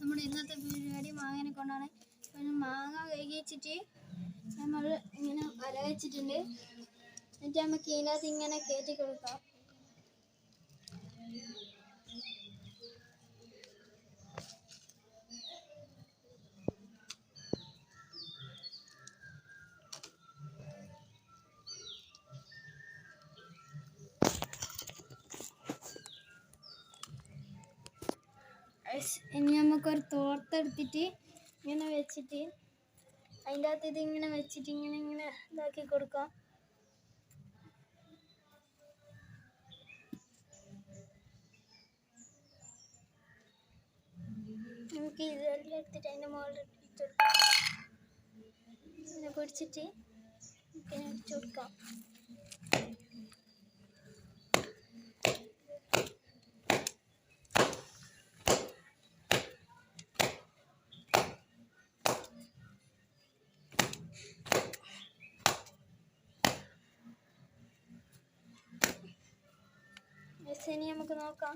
നമ്മുടെ ഇന്നത്തെ പരിപാടി മാങ്ങനെ കൊണ്ടാണ്. മാങ്ങ കഴുകി വെച്ചിട്ട് നമ്മൾ ഇങ്ങനെ വര വെച്ചിട്ടുണ്ട്. എന്നിട്ട് നമുക്ക് ഇതിനകത്ത് ഇങ്ങനെ കയറ്റി കൊടുക്കാം. ഇനി നമുക്കൊരു തോർത്തെടുത്തിട്ട് ഇങ്ങനെ വെച്ചിട്ട് അതിൻ്റെ അകത്ത് ഇതിങ്ങനെ വെച്ചിട്ട് ഇങ്ങനെ ഇതാക്കി കൊടുക്കാം. നമുക്ക് ഇതെല്ലാം എടുത്തിട്ട് അതിൻ്റെ മുകളിൽ ഇട്ട് കൊടുക്കാം. ഇങ്ങനെ പിടിച്ചിട്ട് ഇങ്ങനെ ഇട്ട് കൊടുക്കാം. ഇനി നമുക്ക് നോക്കാം.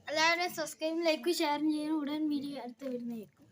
എല്ലാവരും സബ്സ്ക്രൈബ് ലൈക്ക് ഷെയർ ചെയ്യണം. ഉടൻ വീഡിയോ അടുത്ത് വരുന്നതായിരിക്കും.